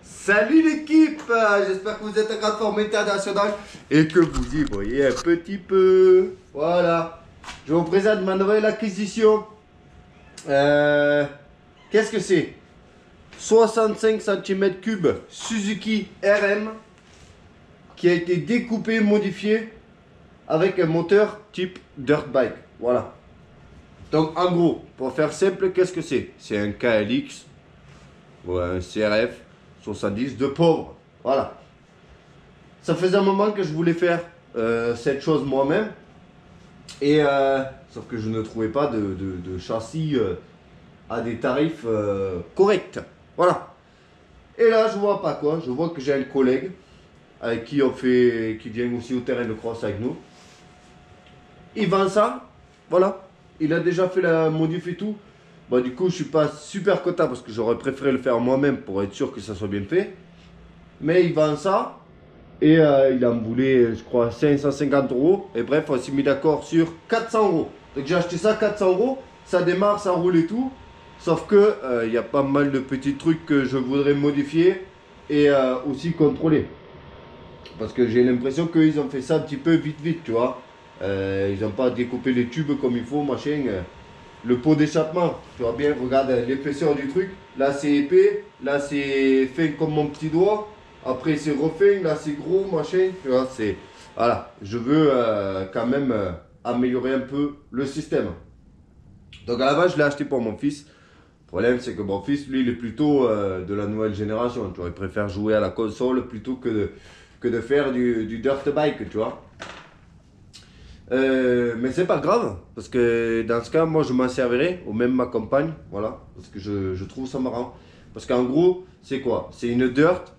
Salut l'équipe, j'espère que vous êtes en grande forme internationale et que vous y voyez un petit peu. Voilà, je vous présente ma nouvelle acquisition. Qu'est-ce que c'est? 65 cm3 Suzuki RM qui a été découpé, modifié avec un moteur type dirt bike. Voilà. Donc en gros, pour faire simple, qu'est-ce que c'est? C'est un KLX ou un CRF 70 de pauvre. Voilà. Ça faisait un moment que je voulais faire cette chose moi-même. Et sauf que je ne trouvais pas de châssis à des tarifs corrects. Voilà. Et là, je vois pas quoi. Je vois que j'ai un collègue avec qui qui vient aussi au terrain de cross avec nous. Il vend ça. Voilà. Il a déjà fait la modif et tout. Bah, du coup, je suis pas super content parce que j'aurais préféré le faire moi-même pour être sûr que ça soit bien fait. Mais il vend ça. Et il en voulait, je crois, 550 €. Et bref, on s'est mis d'accord sur 400 €. Donc j'ai acheté ça 400 €. Ça démarre, ça roule et tout. Sauf que il y a pas mal de petits trucs que je voudrais modifier et aussi contrôler. Parce que j'ai l'impression qu'ils ont fait ça un petit peu vite, tu vois. Ils n'ont pas découpé les tubes comme il faut, machin. Le pot d'échappement, tu vois bien, regarde l'épaisseur du truc. Là c'est épais, là c'est fin comme mon petit doigt. Après c'est refait, là c'est gros, machin. Tu vois, c'est... Voilà, je veux quand même améliorer un peu le système. Donc à la base je l'ai acheté pour mon fils. Le problème c'est que mon fils, lui, il est plutôt de la nouvelle génération. Tu vois, il préfère jouer à la console plutôt que de faire du dirt bike, tu vois. Mais c'est pas grave, parce que dans ce cas, moi je m'en servirai, ou même ma compagne, voilà, parce que je trouve ça marrant. Parce qu'en gros, c'est quoi? C'est une dirt,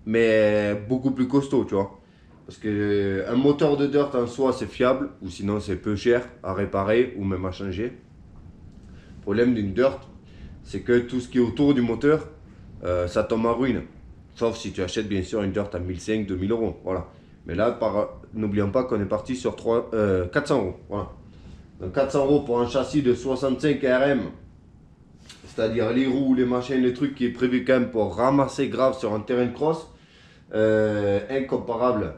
mais beaucoup plus costaud, tu vois. Parce que un moteur de dirt en soi, c'est fiable, ou sinon c'est peu cher à réparer, ou même à changer. Le problème d'une dirt, c'est que tout ce qui est autour du moteur, ça tombe en ruine. Sauf si tu achètes bien sûr une dirt à 1500, 2000 €, voilà. Mais là, n'oublions pas qu'on est parti sur 400 €. Voilà. Donc 400 € pour un châssis de 65 RM, c'est-à-dire les roues, les machines, les trucs qui est prévu quand même pour ramasser grave sur un terrain de cross, incomparable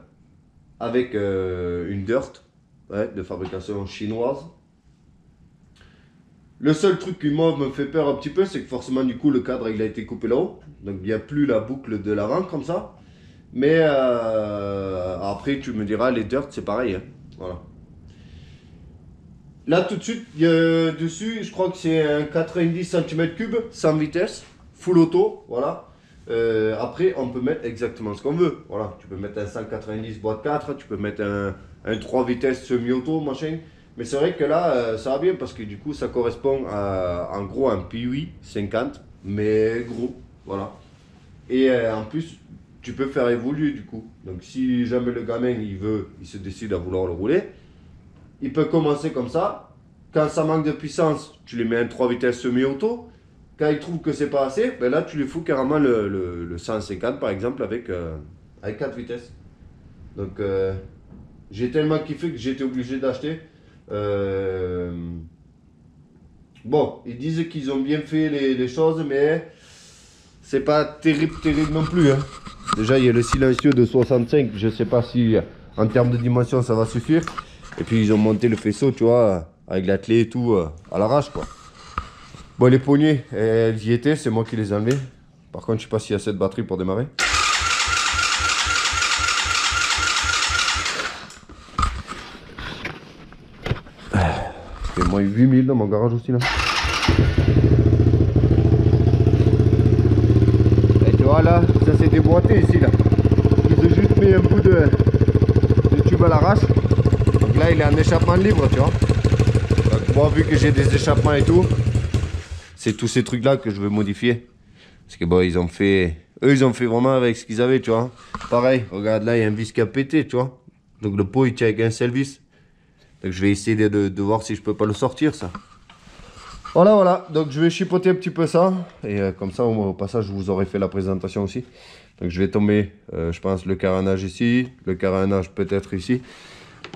avec une dirt, ouais, de fabrication chinoise. Le seul truc qui moi me fait peur un petit peu, c'est que forcément du coup le cadre il a été coupé là-haut, donc il n'y a plus la boucle de l'avant comme ça. Mais après, tu me diras, les dirt, c'est pareil. Hein. Voilà. Là, tout de suite, dessus, je crois que c'est un 90 cm3, sans vitesse, full auto. Voilà. Après, on peut mettre exactement ce qu'on veut. Voilà. Tu peux mettre un 190 boîte 4, tu peux mettre un 3 vitesses semi-auto, machin. Mais c'est vrai que là, ça va bien parce que du coup, ça correspond à, en gros, un Piwi 50, mais gros. Voilà. Et en plus, tu peux faire évoluer du coup. Donc si jamais le gamin il se décide à vouloir le rouler, il peut commencer comme ça. Quand ça manque de puissance, tu lui mets un 3 vitesses semi-auto. Quand il trouve que c'est pas assez, ben là tu lui fous carrément le 150 par exemple avec 4 vitesses. Donc j'ai tellement kiffé que j'ai été obligé d'acheter. Bon, ils disent qu'ils ont bien fait les choses, mais c'est pas terrible non plus. Hein. Déjà, il y a le silencieux de 65. Je sais pas si en termes de dimension ça va suffire. Et puis, ils ont monté le faisceau, tu vois, avec la clé et tout à l'arrache, quoi. Bon, les poignées, elles y étaient. C'est moi qui les ai enlevées. Par contre, je sais pas s'il y a cette batterie pour démarrer. C'est moins 8000 dans mon garage aussi, là. Voilà, ça s'est déboîté ici là. Ils ont juste mis un bout de tube à l'arrache. Donc là il est en échappement libre, tu vois. Donc moi vu que j'ai des échappements et tout, c'est tous ces trucs là que je veux modifier. Parce que bon ils ont fait vraiment avec ce qu'ils avaient, tu vois. Pareil, regarde là il y a un vis qui a pété, tu vois. Donc le pot il tient avec un seul vis. Donc je vais essayer de voir si je peux pas le sortir ça. Voilà, donc je vais chipoter un petit peu ça, et comme ça au passage je vous aurai fait la présentation aussi. Donc je vais tomber, je pense, le carénage ici, le carénage peut-être ici.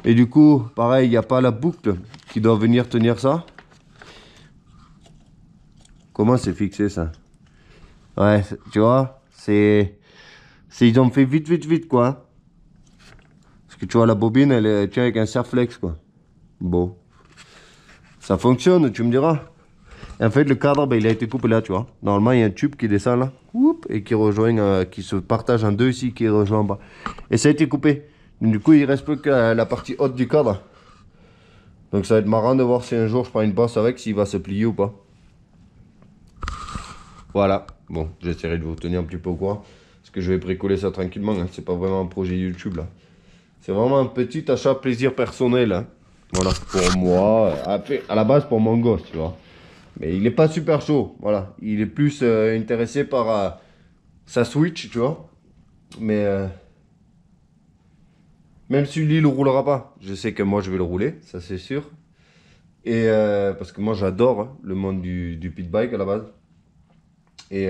Et du coup, pareil, il n'y a pas la boucle qui doit venir tenir ça. Comment c'est fixé ça? Ouais, tu vois, Ils ont fait vite quoi. Parce que tu vois la bobine elle tient avec un serre-flex quoi. Bon. Ça fonctionne, tu me diras. Et en fait le cadre ben, il a été coupé là tu vois. Normalement il y a un tube qui descend là. Et qui rejoint, qui se partage en deux ici, qui rejoint en bas. Et ça a été coupé. Du coup il reste plus que la partie haute du cadre. Donc ça va être marrant de voir si un jour je prends une bosse avec, s'il va se plier ou pas. Voilà. Bon, j'essaierai de vous tenir un petit peu au courant. Parce que je vais bricoler ça tranquillement. Hein. C'est pas vraiment un projet YouTube là. C'est vraiment un petit achat plaisir personnel. Hein. Voilà, pour moi. À la base pour mon gosse, tu vois. Mais il est pas super chaud. Voilà. Il est plus intéressé par sa Switch, tu vois. Mais même si lui, il ne roulera pas. Je sais que moi, je vais le rouler. Ça, c'est sûr. Et parce que moi, j'adore hein, le monde du pit bike à la base. Et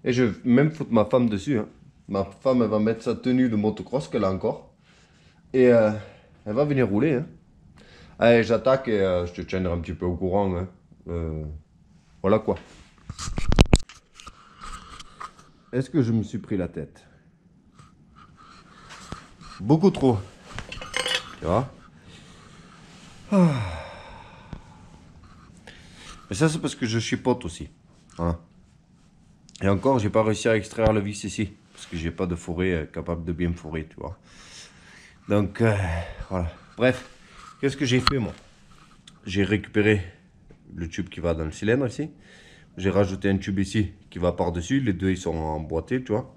je vais même foutre ma femme dessus. Hein. Ma femme, elle va mettre sa tenue de motocross qu'elle a encore. Et elle va venir rouler. Hein. Allez, j'attaque et je te tiendrai un petit peu au courant. Hein. Voilà quoi. Est-ce que je me suis pris la tête? Beaucoup trop. Tu vois? Mais ça, c'est parce que je chipote aussi. Hein. Et encore, j'ai pas réussi à extraire le vis ici. Parce que j'ai pas de fourré capable de bien fourrer, tu vois. Donc, voilà. Bref, qu'est-ce que j'ai fait, moi? J'ai récupéré le tube qui va dans le cylindre ici. J'ai rajouté un tube ici qui va par-dessus. Les deux, ils sont emboîtés, tu vois.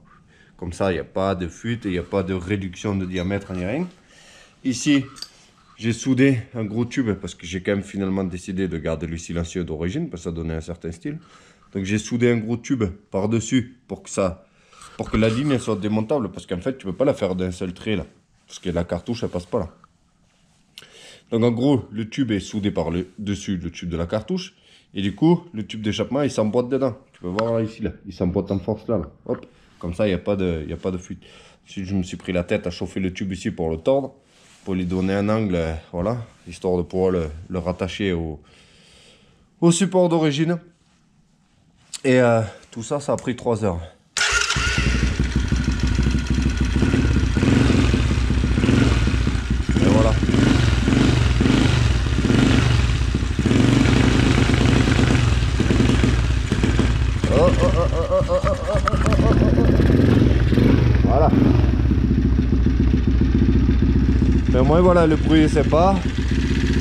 Comme ça, il n'y a pas de fuite et il n'y a pas de réduction de diamètre ni rien. Ici, j'ai soudé un gros tube parce que j'ai quand même finalement décidé de garder le silencieux d'origine parce que ça donnait un certain style. Donc j'ai soudé un gros tube par-dessus pour que la ligne soit démontable parce qu'en fait tu peux pas la faire d'un seul trait là parce que la cartouche elle passe pas là. Donc en gros le tube est soudé par le dessus le tube de la cartouche et du coup le tube d'échappement il s'emboîte dedans. Tu peux voir là ici là, il s'emboîte en force là. Hop, comme ça il n'y a pas de fuite. Si je me suis pris la tête à chauffer le tube ici pour le tordre, pour lui donner un angle, voilà, histoire de pouvoir le rattacher au support d'origine. Et tout ça, ça a pris 3 heures. Et voilà. Voilà. Mais moi, voilà, le bruit est sympa.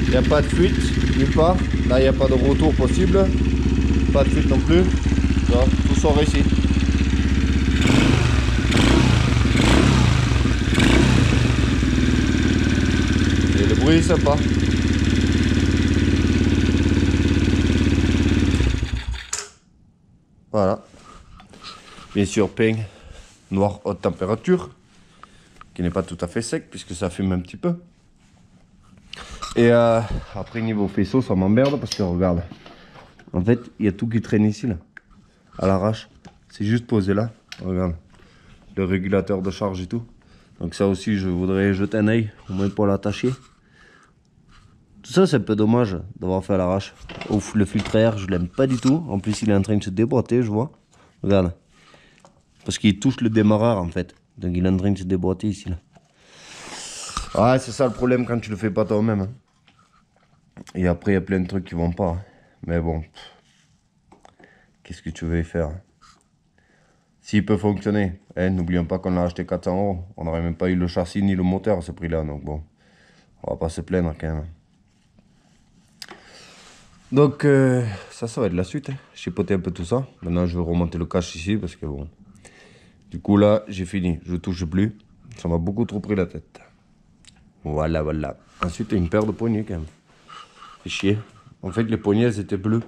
Il n'y a pas de fuite, nulle part. Là, il n'y a pas de retour possible. Pas de fuite non plus. Tout sort ici. Et le bruit est sympa. Voilà. Bien sûr, peigne noir haute température, qui n'est pas tout à fait sec puisque ça fume un petit peu. Et après niveau faisceau, ça m'emmerde parce que regarde, en fait, il y a tout qui traîne ici là, à l'arrache. C'est juste posé là. Regarde, le régulateur de charge et tout. Donc ça aussi, je voudrais jeter un œil, au moins pour l'attacher. Tout ça, c'est un peu dommage d'avoir fait à l'arrache. Ouf, le filtre à air, je l'aime pas du tout. En plus, il est en train de se déboîter, je vois. Regarde. Parce qu'il touche le démarreur, en fait. Donc, il est en train de se déboîter ici, là. Ouais, c'est ça le problème quand tu le fais pas toi-même. Hein. Et après, il y a plein de trucs qui vont pas. Hein. Mais bon. Qu'est-ce que tu veux y faire hein. S'il peut fonctionner. Eh, n'oublions pas qu'on l'a acheté 400 €. On n'aurait même pas eu le châssis ni le moteur à ce prix-là. Donc bon. On va pas se plaindre quand même. Donc ça va être la suite. Hein. J'ai poté un peu tout ça. Maintenant je vais remonter le cache ici parce que bon. Du coup là j'ai fini. Je touche plus. Ça m'a beaucoup trop pris la tête. Voilà voilà. Ensuite une paire de poignets quand même. C'est chier. En fait les poignets elles étaient bleues.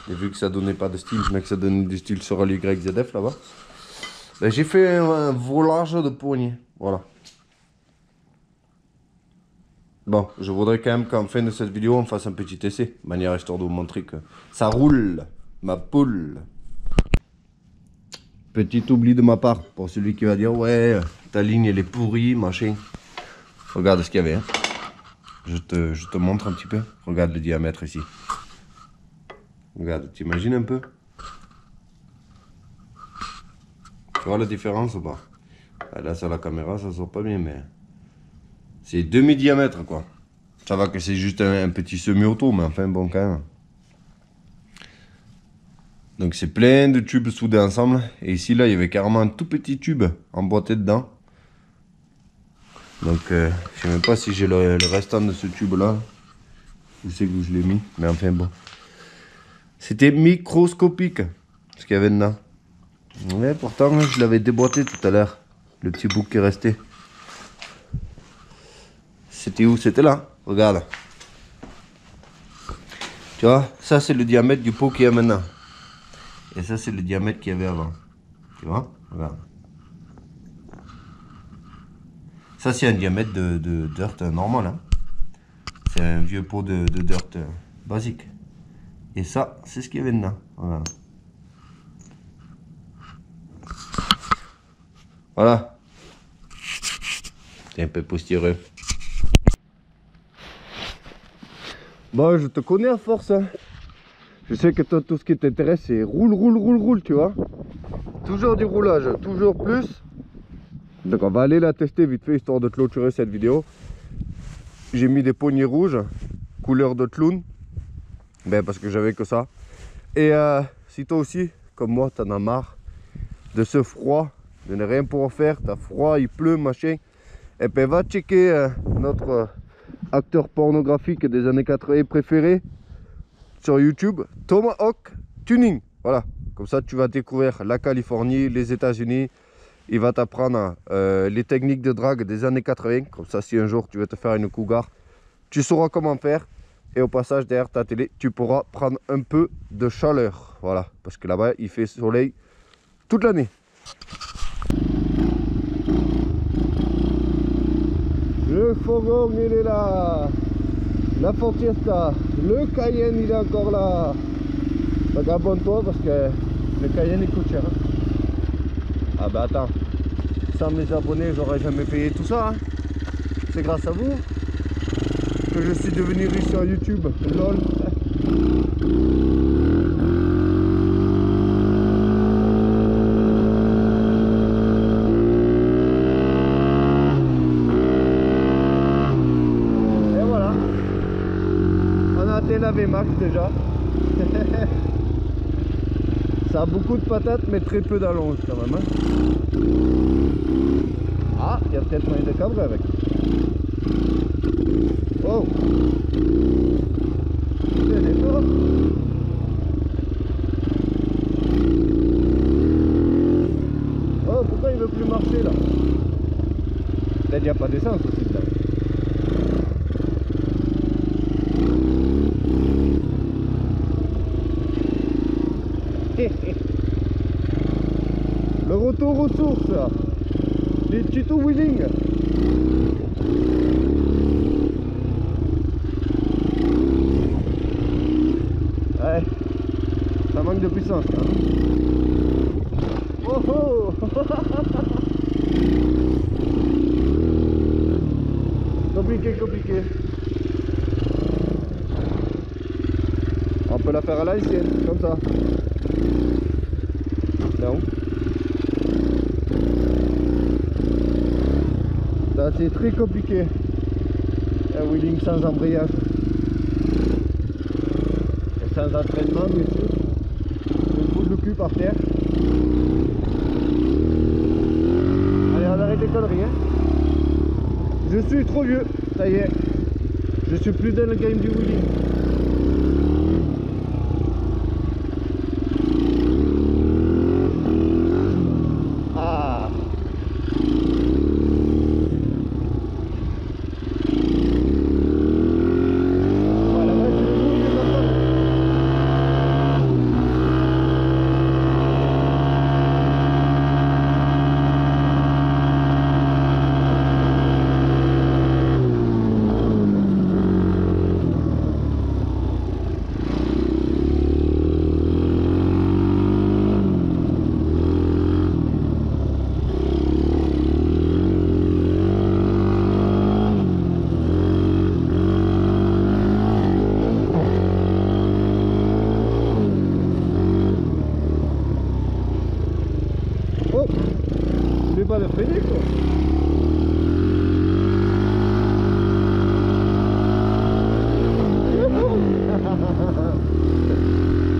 Et vu que ça donnait pas de style, mais que ça donnait du style sur l'YZF là-bas. Ben, j'ai fait un volage de poignets. Voilà. Bon, je voudrais quand même qu'en fin de cette vidéo, on fasse un petit essai. De manière histoire de vous montrer que ça roule, ma poule. Petit oubli de ma part, pour celui qui va dire, ouais, ta ligne elle est pourrie, machin. Regarde ce qu'il y avait. Hein. Je te montre un petit peu. Regarde le diamètre ici. Regarde, t'imagines un peu? vois la différence ou pas? Là sur la caméra ça sort pas bien, mais c'est demi-diamètre quoi. Ça va que c'est juste un petit semi-auto, mais enfin bon quand même. Donc c'est plein de tubes soudés ensemble. Et ici là il y avait carrément un tout petit tube emboîté dedans. Donc je sais même pas si j'ai le restant de ce tube là. Je sais où je l'ai mis, mais enfin bon. C'était microscopique ce qu'il y avait dedans. Mais pourtant je l'avais déboîté tout à l'heure. Le petit bout qui est resté. C'était où? C'était là. Regarde. Tu vois, ça c'est le diamètre du pot qu'il y a maintenant. Et ça c'est le diamètre qu'il y avait avant. Tu vois? Regarde. Ça c'est un diamètre de dirt normal. Hein. C'est un vieux pot de dirt basique. Et ça, c'est ce qu'il y avait dedans. Regarde. Voilà. C'est un peu poussiéreux. Bon, je te connais à force. Hein. Je sais que toi, tout ce qui t'intéresse, c'est roule, tu vois. Toujours du roulage, toujours plus. Donc on va aller la tester vite fait, histoire de clôturer cette vidéo. J'ai mis des poignées rouges, couleur de clown. Ben, parce que j'avais que ça. Et si toi aussi, comme moi, t'en as marre de ce froid, de ne rien pouvoir faire, t'as froid, il pleut, machin, et ben va checker notre acteur pornographique des années 80 préféré sur YouTube, Tomahawk Tuning. Voilà, comme ça tu vas découvrir la Californie, les États-Unis. Il va t'apprendre les techniques de drague des années 80. Comme ça, si un jour tu veux te faire une cougar, tu sauras comment faire. Et au passage, derrière ta télé, tu pourras prendre un peu de chaleur. Voilà, parce que là-bas, il fait soleil toute l'année. Le fourgon, il est là. La Ford Fiesta. Le Cayenne, il est encore là. Donc abonne-toi parce que le Cayenne, il coûte cher. Ah bah attends. Sans mes abonnés, j'aurais jamais payé tout ça. Hein. C'est grâce à vous que je suis devenu riche sur YouTube. Lol. Et voilà. On a atteint la VMAX déjà. Ça a beaucoup de patates mais très peu d'allonge quand même. Hein. Ah, il y a peut-être moyen de cabrer avec. Oh. Oh, pourquoi il veut plus marcher là? Peut-être qu'il n'y a pas d'essence aussi là. Le retour aux sources, les tutos wheeling. Ouais, ça manque de puissance là. Oh oh. Compliqué. On peut la faire à l'ancienne, comme ça. Non. Ça c'est très compliqué. Un wheeling sans embrayage. Et sans entraînement bien sûr. Je fous le cul par terre. Allez, on arrête les conneries hein. Je suis trop vieux, ça y est. Je suis plus dans le game du wheeling. Ah. Voilà, là, je roule maintenant. pas de freiner quoi.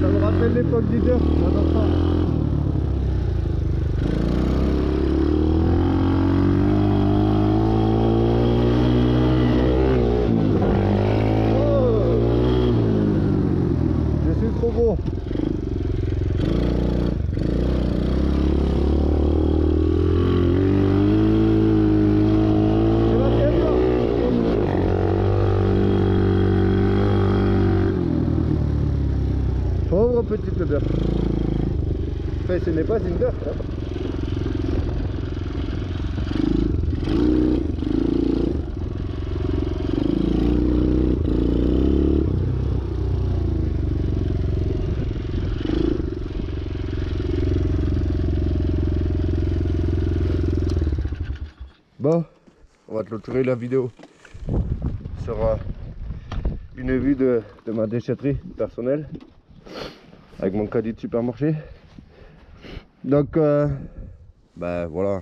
Ça me rappelle l'époque leader, j'adore ça. Trop beau. Pauvre petite Berthe. Enfin, ce n'est pas une Berthe. Hein. Bon, on va clôturer la vidéo sur une vue de ma déchetterie personnelle avec mon caddie de supermarché. Donc, ben voilà,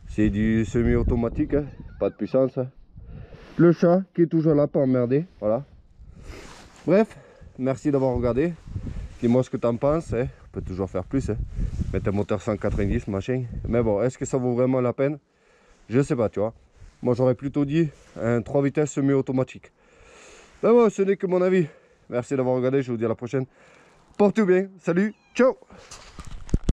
c'est du semi-automatique, hein, pas de puissance. Hein. Le chat qui est toujours là, pas emmerdé, voilà. Bref, merci d'avoir regardé. Dis-moi ce que tu en penses, hein. On peut toujours faire plus. Hein. Mettre un moteur 190, machin. Mais bon, est-ce que ça vaut vraiment la peine? Je sais pas, tu vois. Moi, j'aurais plutôt dit un 3 vitesses semi-automatique. Ben bon, ce n'est que mon avis. Merci d'avoir regardé, je vous dis à la prochaine. Portez-vous bien, salut, ciao!